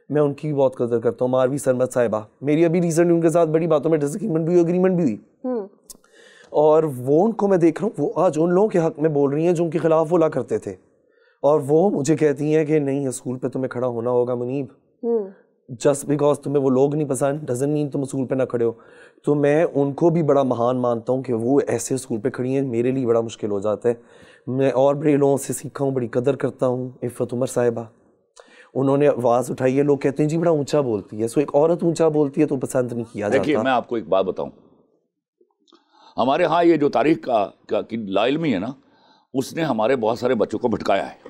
میں ان کی بھی بہت قدر کرتا ہوں. ماروی سرمد صاحبہ, میری ابھی ریسنٹ ان کے ساتھ بڑی باتوں میں ڈس ایگریمنٹ بھی ہوئی, اور وہ ان کو میں دیکھ رہا ہوں وہ آج ان لوگوں کے حق میں بول رہی ہیں جو ان کے خلاف بولا کرتے تھے, اور وہ مجھے کہتی ہیں کہ نہیں اسکول پہ تمہیں کھڑا ہونا ہوگا منیب, جسٹ بیکاز تمہیں وہ لوگ نہیں پسند ڈزنٹ مین تم اسکول پہ نہ کھڑے ہو. تو میں ان کو بھی بڑا مہان مانتا ہوں کہ وہ ایسے اسکول پہ کھڑی ہیں, میرے لیے بڑا مشکل ہو جاتا ہے. میں اور بڑے لوگوں سے سیکھا ہوں, بڑی قدر کرتا ہوں. عفت عمر صاحبہ, انہوں نے آواز اٹھائی ہے, لوگ کہتے ہیں جی بڑا اونچا بولتی ہے, سو ایک عورت اونچا بولتی ہے تو پسند نہیں کیا جاتا. دیکھیے میں آپ کو ایک بات بتاؤں, ہمارے ہاں یہ جو تاریخ کا لا علمی ہے نا, اس نے ہمارے بہت سارے بچوں کو بھٹکایا ہے.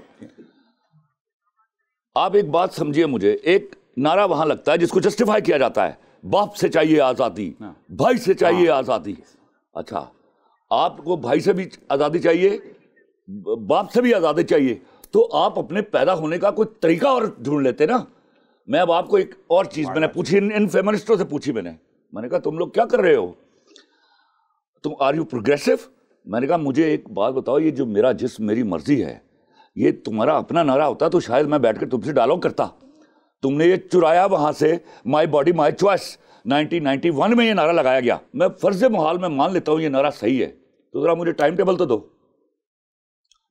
آپ ایک بات سمجھیے مجھے, ایک نعرہ وہاں لگتا ہے جس کو جسٹیفائی کیا جاتا ہے, باپ سے چاہیے آزادی, بھائی سے چاہیے آزادی. اچھا آپ کو بھائی سے بھی آزادی چاہیے, باپ سے بھی آزادی چاہیے, تو آپ اپنے پیدا ہونے کا کوئی طریقہ اور ڈھونڈ لیتے نا. میں اب آپ کو ایک اور چیز میں نے پوچھی, ان فیمنسٹوں سے پوچھی میں نے کہا تم لوگ کیا کر رہے ہو, تم آر یو پروگریسو؟ میں نے کہا مجھے ایک بات بتاؤ, یہ جو میرا جسم میری مرضی ہے, یہ تمہارا اپنا نعرہ ہوتا تو شاید میں بیٹھ کر تم سے ڈائلاگ کرتا. تم نے یہ چرایا وہاں سے, مائی باڈی مائی چوائس, 1991 میں یہ نعرہ لگایا گیا. میں فرض محال میں مان لیتا ہوں یہ نعرہ صحیح ہے, تو ذرا مجھے ٹائم ٹیبل تو دو.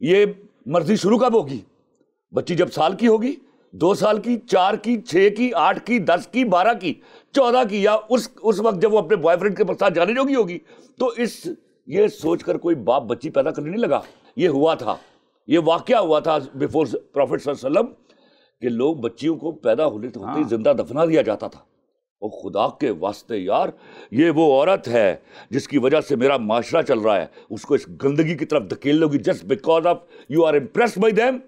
یہ مرضی شروع کب ہوگی؟ بچی جب سال کی ہوگی, 2 سال کی, 4 کی, 6 کی, 8 کی, 10 کی, 12 کی, 14 کی, یا اس وقت جب وہ اپنے بوائے فرینڈ کے ساتھ جانے جوگی ہوگی. تو یہ سوچ کر کوئی باپ بچی پیدا کرنے نہیں لگا. یہ ہوا تھا, یہ واقعہ ہوا تھا بیفور پروفٹ صلی اللہ علیہ وسلم, کہ لوگ بچیوں کو پیدا ہونے ہوتے ہی زندہ دفنا دیا جاتا تھا. اور خدا کے واسطے یار, یہ وہ عورت ہے جس کی وجہ سے میرا معاشرہ چل رہا ہے, اس کو اس گندگی کی طرف دھکیل لو گی just because of you are impressed by them.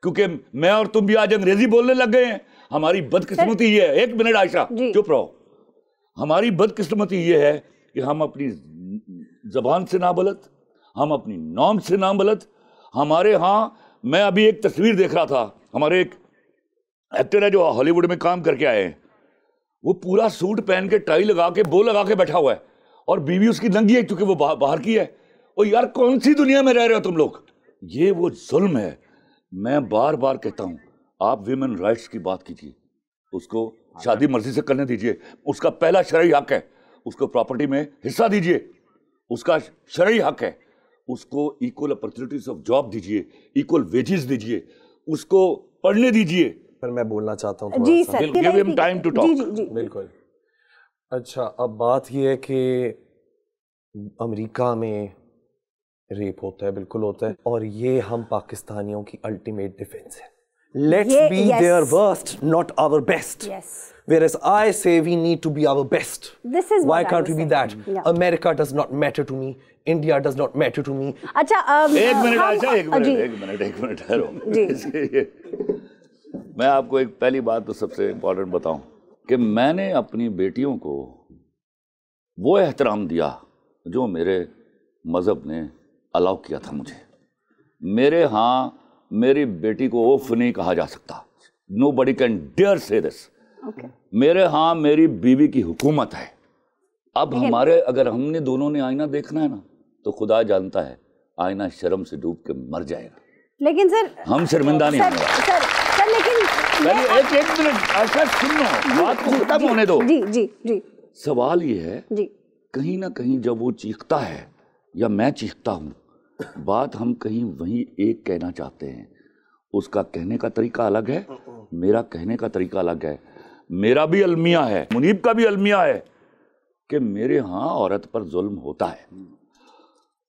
کیونکہ میں اور تم بھی آج انگریزی بولنے لگ گئے ہیں. ہماری بدقسمتی یہ ہے, 1 منٹ عائشہ چپ رہو, ہماری بدقسمتی یہ ہے کہ ہم اپنی زبان سے نابلد, ہم اپنی نام سے نابلد. ہمارے ہاں, میں ابھی ایک تصویر دیکھ رہا تھا, ہمارے ایک ایکٹر ہے جو ہالی ووڈ میں کام کر کے آئے ہیں, وہ پورا سوٹ پہن کے ٹائی لگا کے بو لگا کے بیٹھا ہوا ہے, اور بیوی اس کی ننگی ہے کیونکہ وہ باہر کی ہے. اور یار کون سی دنیا میں رہ رہے ہو تم لوگ؟ یہ وہ ظلم ہے. میں بار بار کہتا ہوں, آپ ویمن رائٹس کی بات کیجیے, اس کو شادی مرضی سے کرنے دیجیے, اس کا پہلا شرعی حق ہے, اس کو پراپرٹی میں حصہ دیجیے, اس کا شرعی حق ہے. اس کو ایکول اپرچونٹیز آف جاب دیجیے, ایکول ویجز دیجیے, اس کو پڑھنے دیجیے. پر میں بولنا چاہتا ہوں جی تھوڑا سر, سا. Give him time to talk. بالکل. اچھا اب بات یہ ہے کہ امریکہ میں ریپ ہوتا ہے, بالکل ہوتا ہے, اور یہ ہم پاکستانیوں کی الٹیمیٹ ڈیفینس ہے. Let's be their worst, not our best. Yes. Whereas I say we need to be our best. This is Why what I can't was we be saying. that? Yeah. America does not matter to me. India does not matter to me. اچھا 1 minute عائشہ, 1 minute ٹھہرو. میں آپ کو ایک پہلی بات تو سب سے important بتاؤں کہ میں نے اپنی بیٹیوں کو وہ احترام دیا جو میرے مذہب نے الاؤ کیا تھا مجھے. میرے ہاں میری بیٹی کو اوف نہیں کہا جا سکتا. Nobody can dare say this. میرے ہاں میری بیوی کی حکومت ہے. اب ہمارے اگر ہم نے دونوں نے آئینہ دیکھنا ہے نا, تو خدا جانتا ہے آئینہ شرم سے ڈوب کے مر جائے گا. لیکن سر ہم شرمندہ نہیں ہوں گے. سر لیکن ایک منٹ ایسا سنو, بات کو ختم ہونے دو. جی سوال یہ ہے, جی کہیں نہ کہیں جب وہ چیختا ہے یا میں چیختا ہوں, بات ہم کہیں وہیں ایک کہنا چاہتے ہیں. اس کا کہنے کا طریقہ الگ ہے, میرا کہنے کا طریقہ الگ ہے. میرا بھی المیہ ہے, منیب کا بھی المیہ ہے کہ میرے ہاں عورت پر ظلم ہوتا ہے,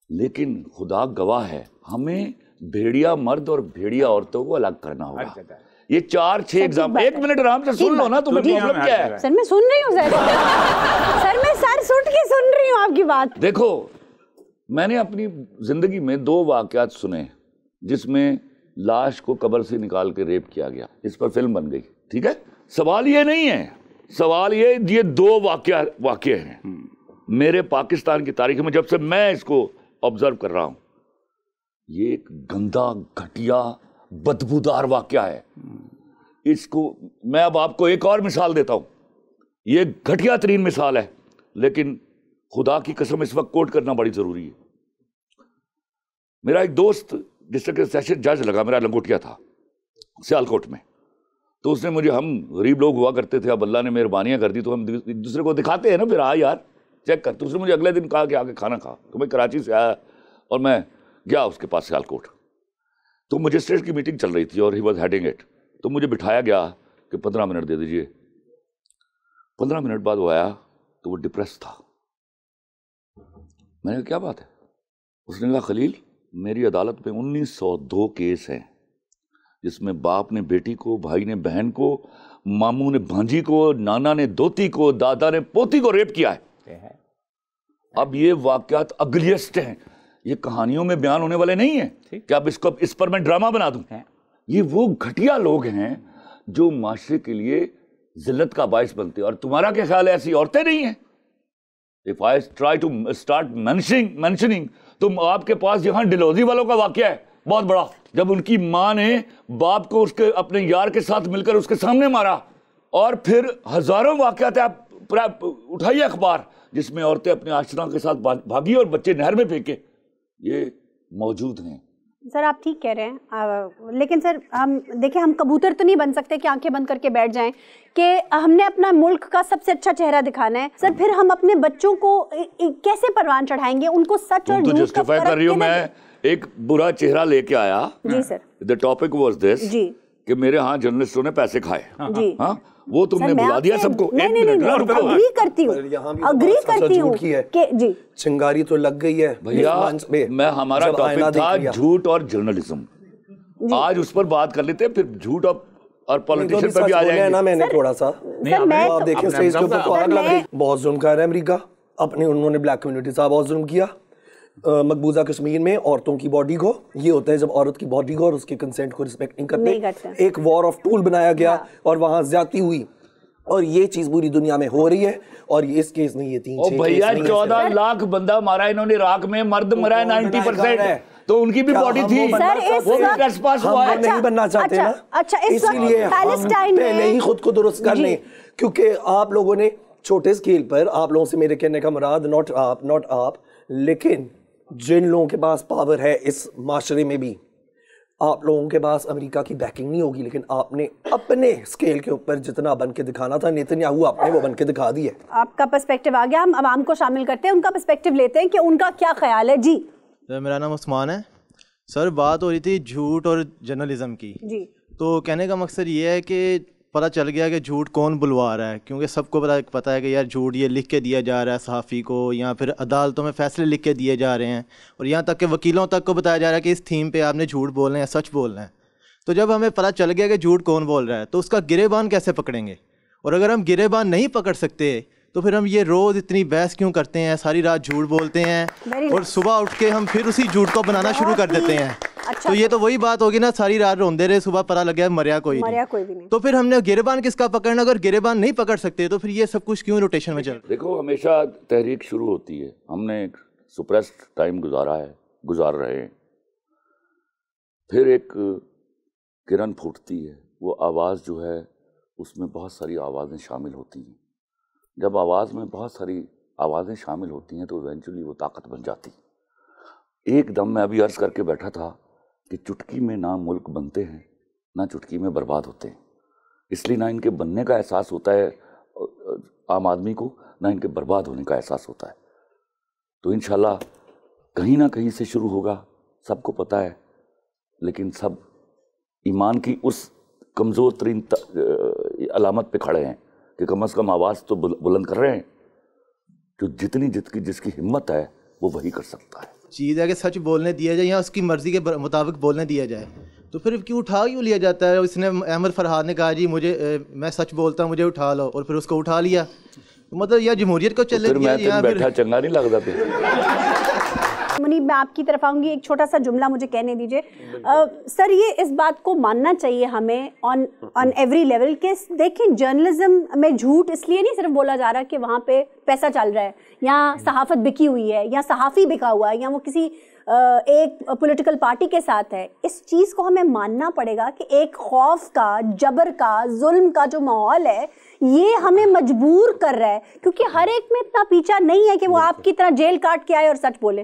لیکن خدا گواہ ہے ہمیں بھیڑیا مرد اور بھیڑیا عورتوں کو الگ کرنا ہوگا. یہ 4-6 ایگزام, 1 منٹ آرام سے سن لو نا, تمہیں پرابلم کیا ہے؟ سر میں سن رہی ہوں سر میں سر سٹ کے سن رہی ہوں آپ کی بات. دیکھو میں نے اپنی زندگی میں 2 واقعات سنے جس میں لاش کو قبر سے نکال کے ریپ کیا گیا, اس پر فلم بن گئی. ٹھیک ہے, سوال یہ نہیں ہے, سوال یہ 2 واقعے ہیں میرے پاکستان کی تاریخ میں جب سے میں اس کو آبزرو کر رہا ہوں. یہ ایک گندا گھٹیا بدبودار واقعہ ہے. اس کو میں اب آپ کو ایک اور مثال دیتا ہوں, یہ گھٹیا ترین مثال ہے, لیکن خدا کی قسم اس وقت کوٹ کرنا بڑی ضروری ہے. میرا ایک دوست ڈسٹرکٹ سیشن جج لگا, میرا لنگوٹیا تھا سیالکوٹ میں, تو اس نے مجھے, ہم غریب لوگ ہوا کرتے تھے, اب اللہ نے مہربانیاں کر دی تو ہم ایک دوسرے کو دکھاتے ہیں نا, پھر یار چیک کر. تو اس نے مجھے اگلے دن کہا کہ آ کے کھانا کھا. تو میں کراچی سے آیا اور میں گیا اس کے پاس سیالکوٹ, تو مجسٹریٹ کی میٹنگ چل رہی تھی اور ہی واز ہیڈنگ اٹ. تو مجھے بٹھایا گیا کہ 15 منٹ دے دیجئے. 15 منٹ بعد وہ آیا تو وہ ڈپریس تھا. میں نے کہا کیا بات ہے؟ اس نے کہا خلیل, میری عدالت میں 1902 کیس ہیں جس میں باپ نے بیٹی کو, بھائی نے بہن کو, ماموں نے بھانجی کو, نانا نے دوتی کو, دادا نے پوتی کو ریپ کیا ہے. اب یہ واقعات اگلیسٹ ہیں, یہ کہانیوں میں بیان ہونے والے نہیں ہیں کہ اب اس پر میں ڈرامہ بنا دوں. یہ وہ گھٹیا لوگ ہیں جو معاشرے کے لیے ذلت کا باعث بنتے ہیں. اور تمہارا کیا خیال ہے ایسی عورتیں نہیں ہیں؟ If I try to start mentioning, تو آپ کے پاس یہاں ڈلوزی والوں کا واقعہ ہے بہت بڑا, جب ان کی ماں نے باپ کو اس کے اپنے یار کے ساتھ مل کر اس کے سامنے مارا. اور پھر ہزاروں واقعات آپ اٹھائیے اخبار جس میں عورتیں اپنے آشنا کے ساتھ بھاگی اور بچے نہر میں پھینکے. یہ موجود ہیں. سر آپ ٹھیک کہہ رہے ہیں, لیکن سر ہم دیکھیں, ہم کبوتر تو نہیں بن سکتے کہ آنکھیں بند کر کے بیٹھ جائیں کہ ہم نے اپنا ملک کا سب سے اچھا چہرہ دکھانا ہے. سر پھر ہم اپنے بچوں کو کیسے پروان چڑھائیں گے, ان کو سچ اور جھوٹ کا جسٹیفائی کر رہی ہوں. میں ایک برا چہرہ لے کے آیا. جی سر. The topic was this, جی کہ میرے ہاں جرنلسٹوں نے پیسے کھائے. جی ہاں وہ تم نے بلا دیا سب کو. نہیں, اگری کرتی ہوں کہ جی چنگاری تو لگ گئی ہے بھیا. میں ہمارا ٹاپک تھا جھوٹ اور جرنلزم, آج اس پر بات کر لیتے ہیں, پھر جھوٹ اور پولیٹیشن پر بھی آ جائیں گے. میں نے تھوڑا سا آپ دیکھیں اسٹیج کے اوپر تو آگ لگ گئی. بہت ظلم کر رہا ہے امریکہ, اپنے انہوں نے بلیک کمیونٹی صاحب بہت ظلم کیا. مقبوضہ کشمیر میں عورتوں کی باڈی کو, یہ ہوتا ہے جب عورت کی باڈی کو اور اس کے کنسنٹ کو رسپیکٹ نہیں کرتے, ایک وار آف ٹول بنایا گیا اور وہاں زیادتی ہوئی. اور یہ چیز پوری دنیا میں ہو رہی ہے. اور اس کیس میں یہ 3-6 بھیا 14 لاکھ بندہ مارا انہوں نے عراق میں, مرد مرا ہے 90%, تو ان کی بھی باڈی تھی. وہ بھی ٹریسپاس ہوا ہے. نہیں بننا چاہتے نا, اسی لیے ہم پہلے ہی خود کو درست کر لیں. کیونکہ آپ لوگوں نے چھوٹے اسکیل پر, آپ لوگوں سے میرے کہنے کا مراد ناٹ آپ, لیکن جن لوگوں کے پاس پاور ہے اس معاشرے میں بھی, آپ لوگوں کے پاس امریکہ کی بیکنگ نہیں ہوگی, لیکن آپ نے اپنے اسکیل کے اوپر جتنا بن کے دکھانا تھا نیتنیاہو آپ نے وہ بن کے دکھا دی ہے. آپ کا پرسپیکٹیو آ گیا, ہم عوام کو شامل کرتے ہیں, ان کا پرسپیکٹیو لیتے ہیں کہ ان کا کیا خیال ہے. جی میرا نام عثمان ہے. سر بات ہو رہی تھی جھوٹ اور جرنلزم کی. جی تو کہنے کا مقصد یہ ہے کہ پتہ چل گیا کہ جھوٹ کون بلوا رہا ہے, کیونکہ سب کو پتہ ہے کہ یار جھوٹ یہ لکھ کے دیا جا رہا ہے صحافی کو, یا پھر عدالتوں میں فیصلے لکھ کے دیے جا رہے ہیں, اور یہاں تک کہ وکیلوں تک کو بتایا جا رہا ہے کہ اس تھیم پہ آپ نے جھوٹ بولنا ہے, سچ بولنا ہے. تو جب ہمیں پتہ چل گیا کہ جھوٹ کون بول رہا ہے تو اس کا گریبان کیسے پکڑیں گے؟ اور اگر ہم گریبان نہیں پکڑ سکتے تو پھر ہم یہ روز اتنی بحث کیوں کرتے ہیں, ساری رات جھوٹ بولتے ہیں اور صبح اٹھ کے ہم پھر اسی جھوٹ کو بنانا شروع کر دیتے ہیں. تو یہ تو وہی بات ہوگی نا, ساری رات روندے رہے, صبح پتہ لگا مریا کوئی نہیں. تو پھر ہم نے گریبان کس کا پکڑنا؟ اگر گریبان نہیں پکڑ سکتے تو پھر یہ سب کچھ کیوں روٹیشن میں چل رہا ہے؟ دیکھو ہمیشہ تحریک شروع ہوتی ہے, ہم نے ایک سپریسڈ ٹائم گزار رہے ہیں, پھر ایک کرن پھوٹتی ہے, وہ آواز جو ہے اس میں بہت ساری آوازیں شامل ہوتی ہیں. جب آواز میں بہت ساری آوازیں شامل ہوتی ہیں تو ایونچولی وہ طاقت بن جاتی. ایک دم میں ابھی عرض کر کے بیٹھا تھا کہ چٹکی میں نہ ملک بنتے ہیں نہ چٹکی میں برباد ہوتے ہیں, اس لیے نہ ان کے بننے کا احساس ہوتا ہے عام آدمی کو, نہ ان کے برباد ہونے کا احساس ہوتا ہے. تو انشاءاللہ کہیں نہ کہیں سے شروع ہوگا, سب کو پتہ ہے, لیکن سب ایمان کی اس کمزور ترین علامت پہ کھڑے ہیں کہ کم از کم آواز تو بلند کر رہے ہیں. جو جس کی ہمت ہے وہ وہی کر سکتا ہے. چیز ہے کہ سچ بولنے دیا جائے یا اس کی مرضی کے مطابق بولنے دیا جائے, تو پھر کیوں لیا جاتا ہے؟ اس نے احمد فرحاد نے کہا جی میں سچ بولتا ہوں مجھے اٹھا لو, اور پھر اس کو اٹھا لیا. مطلب یا جمہوریت کو چلے دیا یا بیٹھا چنگا نہیں لگتا پھر. منیب میں آپ کی طرف آؤں گی, ایک چھوٹا سا جملہ مجھے کہنے دیجیے. سر یہ اس بات کو ماننا چاہیے ہمیں آن ایوری لیول کہ دیکھیں جرنلزم میں جھوٹ اس لیے نہیں صرف بولا جا رہا کہ وہاں پہ پیسہ چل رہا ہے یا صحافت بکی ہوئی ہے یا صحافی بکا ہوا ہے یا وہ کسی ایک پولیٹیکل پارٹی کے ساتھ ہے. اس چیز کو ہمیں ماننا پڑے گا کہ ایک خوف کا, جبر کا, ظلم کا جو ماحول ہے یہ ہمیں مجبور کر رہا ہے, کیونکہ ہر ایک میں اتنا پیچھا نہیں ہے کہ وہ آپ کی طرح جیل کاٹ کے آئے اور سچ بولے.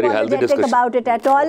apologetic about it at all।